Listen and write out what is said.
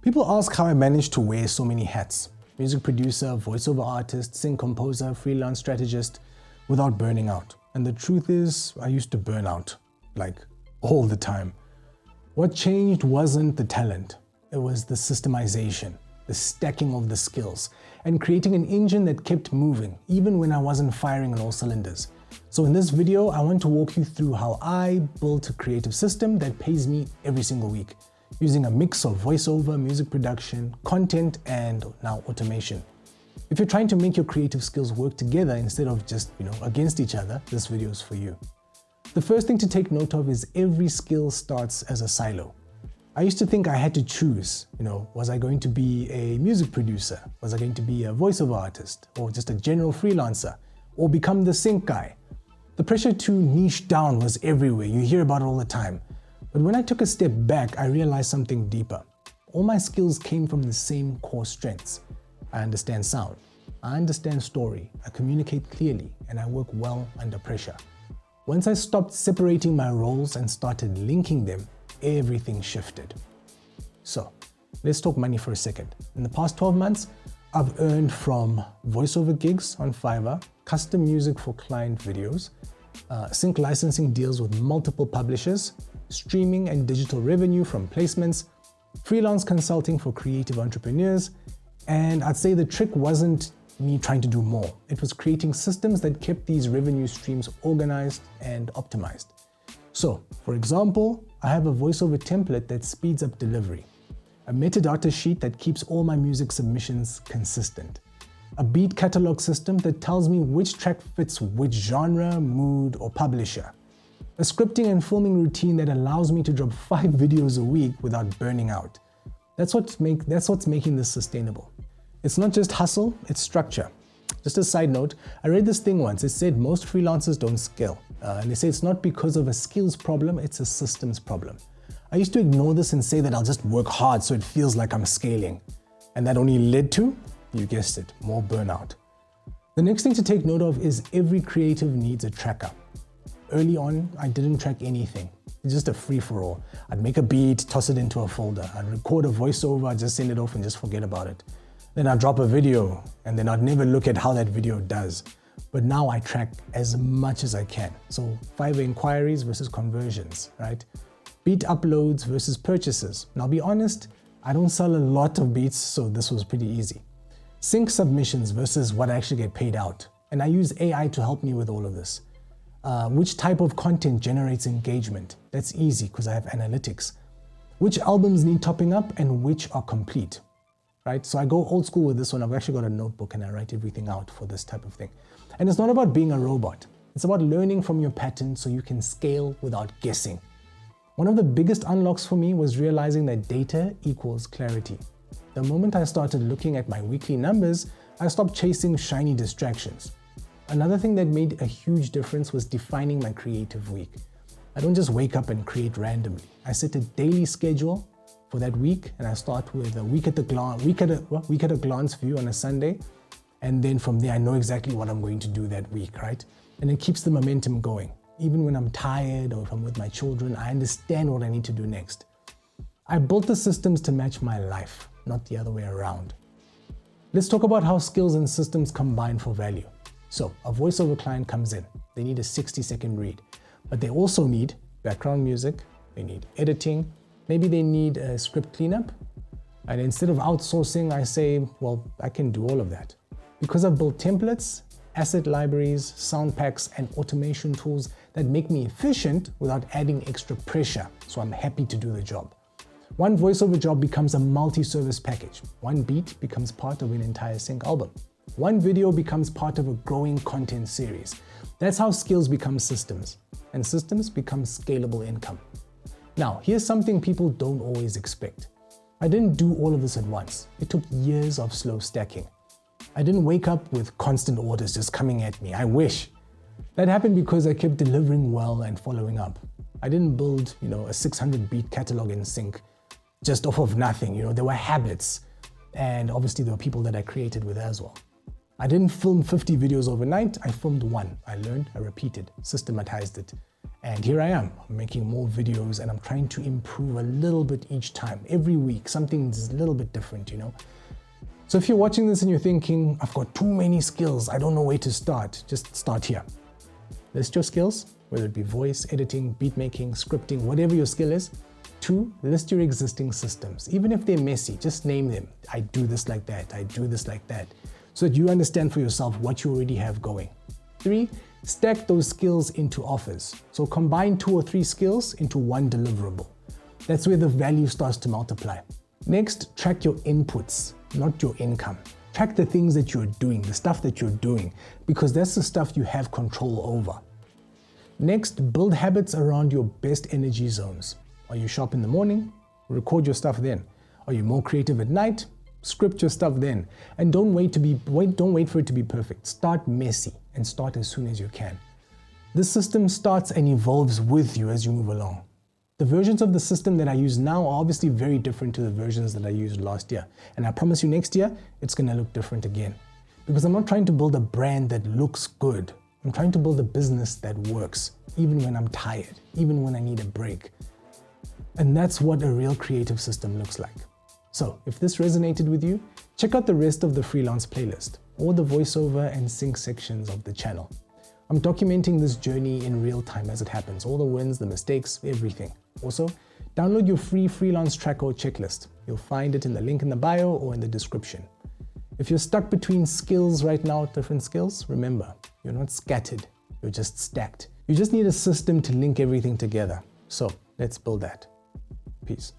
People ask how I managed to wear so many hats: music producer, voiceover artist, sync composer, freelance strategist, without burning out. And the truth is, I used to burn out, like all the time. What changed wasn't the talent, it was the systemization, the stacking of the skills, and creating an engine that kept moving, even when I wasn't firing on all cylinders. So in this video, I want to walk you through how I built a creative system that pays me every single week, using a mix of voiceover, music production, content, and now automation. If you're trying to make your creative skills work together instead of just, against each other, this video is for you. The first thing to take note of is every skill starts as a silo. I used to think I had to choose, was I going to be a music producer? Was I going to be a voiceover artist? Or just a general freelancer? Or become the sync guy? The pressure to niche down was everywhere. You hear about it all the time. But when I took a step back, I realized something deeper. All my skills came from the same core strengths. I understand sound, I understand story, I communicate clearly, and I work well under pressure. Once I stopped separating my roles and started linking them, everything shifted. So, let's talk money for a second. In the past 12 months, I've earned from voiceover gigs on Fiverr, custom music for client videos, sync licensing deals with multiple publishers, streaming and digital revenue from placements, freelance consulting for creative entrepreneurs, and I'd say the trick wasn't me trying to do more. It was creating systems that kept these revenue streams organized and optimized. So, for example, I have a voiceover template that speeds up delivery, a metadata sheet that keeps all my music submissions consistent, a beat catalog system that tells me which track fits which genre, mood, or publisher, a scripting and filming routine that allows me to drop 5 videos a week without burning out. That's what's making this sustainable. It's not just hustle, it's structure. Just a side note, I read this thing once. It said most freelancers don't scale. And they say it's not because of a skills problem, it's a systems problem. I used to ignore this and say that I'll just work hard so it feels like I'm scaling. And that only led to, you guessed it, more burnout. The next thing to take note of is every creative needs a tracker. Early on, I didn't track anything. It's just a free-for-all. I'd make a beat, toss it into a folder. I'd record a voiceover, I'd just send it off and just forget about it. Then I'd drop a video, and then I'd never look at how that video does. But now I track as much as I can. So Fiverr inquiries versus conversions, right? Beat uploads versus purchases. And I'll be honest, I don't sell a lot of beats, so this was pretty easy. Sync submissions versus what I actually get paid out. And I use AI to help me with all of this. Which type of content generates engagement? That's easy because I have analytics. Which albums need topping up and which are complete? Right? So I go old school with this one. I've actually got a notebook and I write everything out for this type of thing. And it's not about being a robot. It's about learning from your patterns so you can scale without guessing. One of the biggest unlocks for me was realizing that data equals clarity. The moment I started looking at my weekly numbers, I stopped chasing shiny distractions. Another thing that made a huge difference was defining my creative week. I don't just wake up and create randomly. I set a daily schedule for that week, and I start with a week at a glance view on a Sunday, and then from there I know exactly what I'm going to do that week, right? And it keeps the momentum going. Even when I'm tired or if I'm with my children, I understand what I need to do next. I built the systems to match my life, not the other way around. Let's talk about how skills and systems combine for value. So a voiceover client comes in, they need a 60-second read, but they also need background music, they need editing, maybe they need a script cleanup. And instead of outsourcing, I say, well, I can do all of that. Because I've built templates, asset libraries, sound packs, and automation tools that make me efficient without adding extra pressure, so I'm happy to do the job. One voiceover job becomes a multi-service package. One beat becomes part of an entire sync album. One video becomes part of a growing content series. That's how skills become systems, and systems become scalable income. Now, here's something people don't always expect. I didn't do all of this at once. It took years of slow stacking. I didn't wake up with constant orders just coming at me. I wish. That happened because I kept delivering well and following up. I didn't build, a 600 beat catalog in sync just off of nothing. There were habits, and obviously there were people that I created with as well. I didn't film 50 videos overnight, I filmed one. I learned, I repeated, systematized it. And here I am, I'm making more videos and I'm trying to improve a little bit each time. Every week, something's a little bit different, you know? So if you're watching this and you're thinking, I've got too many skills, I don't know where to start, just start here. List your skills, whether it be voice, editing, beat making, scripting, whatever your skill is. 2, list your existing systems. Even if they're messy, just name them. I do this like that, I do this like that, so that you understand for yourself what you already have going. 3, stack those skills into offers. So combine 2 or 3 skills into one deliverable. That's where the value starts to multiply. Next, track your inputs, not your income. Track the things that you're doing, the stuff that you're doing, because that's the stuff you have control over. Next, build habits around your best energy zones. Are you sharp in the morning? Record your stuff then. Are you more creative at night? Script your stuff then. And don't wait for it to be perfect. Start messy and start as soon as you can. This system starts and evolves with you as you move along. The versions of the system that I use now are obviously very different to the versions that I used last year. And I promise you next year, it's gonna look different again. Because I'm not trying to build a brand that looks good. I'm trying to build a business that works, even when I'm tired, even when I need a break. And that's what a real creative system looks like. So if this resonated with you, check out the rest of the freelance playlist or the voiceover and sync sections of the channel. I'm documenting this journey in real time as it happens, all the wins, the mistakes, everything. Also, download your free freelance tracker or checklist. You'll find it in the link in the bio or in the description. If you're stuck between skills right now, different skills, remember, you're not scattered, you're just stacked. You just need a system to link everything together. So let's build that. Peace.